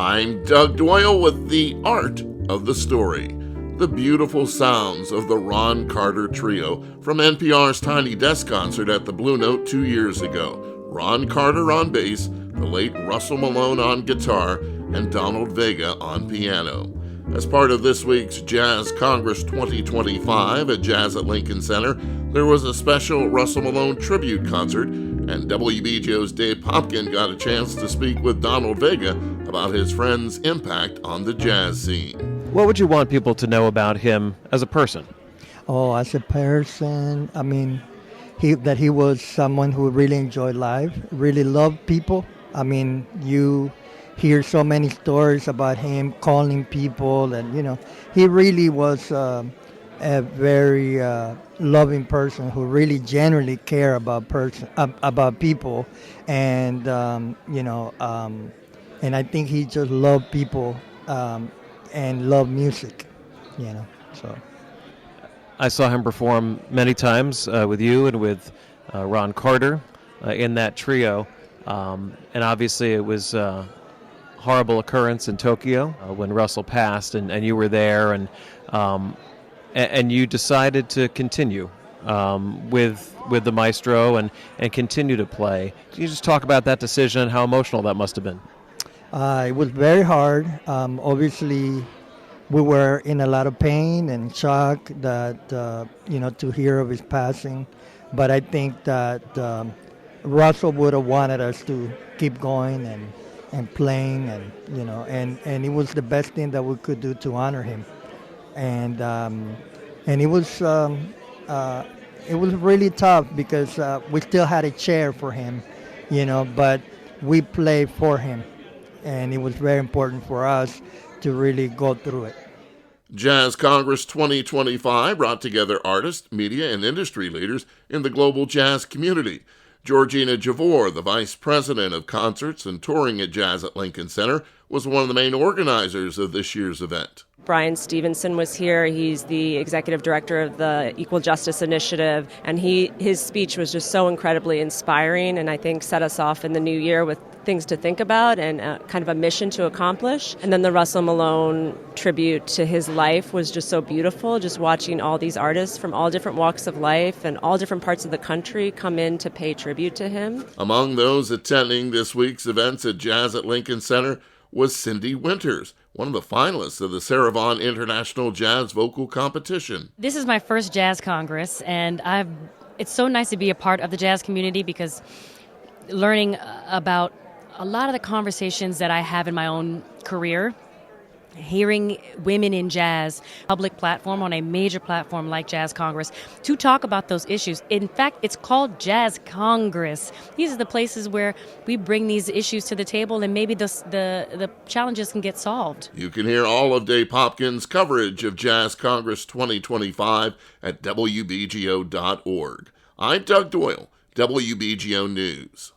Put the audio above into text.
I'm Doug Doyle with the art of the story. The beautiful sounds of the Ron Carter Trio from NPR's Tiny Desk concert at the Blue Note 2 years ago. Ron Carter on bass, the late Russell Malone on guitar, and Donald Vega on piano. As part of this week's Jazz Congress 2025 at Jazz at Lincoln Center, there was a special Russell Malone tribute concert, and WBGO's Dave Popkin got a chance to speak with Donald Vega about his friend's impact on the jazz scene. What would you want people to know about him as a person? Oh, as a person, that he was someone who really enjoyed life, really loved people. You hear so many stories about him calling people, and he really was a very loving person who really genuinely cared about people, and and I think he just loved people and loved music, So I saw him perform many times with you and with Ron Carter in that trio, and obviously it was horrible occurrence in Tokyo when Russell passed, and you were there, and you decided to continue with the maestro and continue to play. Can you just talk about that decision and how emotional that must have been? It was very hard. Obviously, we were in a lot of pain and shock that to hear of his passing. But I think that Russell would have wanted us to keep going and playing, and it was the best thing that we could do to honor him. And it was really tough because we still had a chair for him, but we played for him, and it was very important for us to really go through it. Jazz Congress 2025 brought together artists, media, and industry leaders in the global jazz community. Georgina Javor, the vice president of concerts and touring at Jazz at Lincoln Center, was one of the main organizers of this year's event. Brian Stevenson was here. He's the executive director of the Equal Justice Initiative, and his speech was just so incredibly inspiring, and I think set us off in the new year with things to think about and kind of a mission to accomplish. And then the Russell Malone tribute to his life was just so beautiful, just watching all these artists from all different walks of life and all different parts of the country come in to pay tribute to him. Among those attending this week's events at Jazz at Lincoln Center was Cindy Winters, one of the finalists of the Sarah Vaughan International Jazz Vocal Competition. This is my first Jazz Congress, and it's so nice to be a part of the jazz community because learning about a lot of the conversations that I have in my own career, hearing women in jazz, public platform on a major platform like Jazz Congress, to talk about those issues. In fact, it's called Jazz Congress. These are the places where we bring these issues to the table, and maybe the challenges can get solved. You can hear all of Dave Popkin's coverage of Jazz Congress 2025 at WBGO.org. I'm Doug Doyle, WBGO News.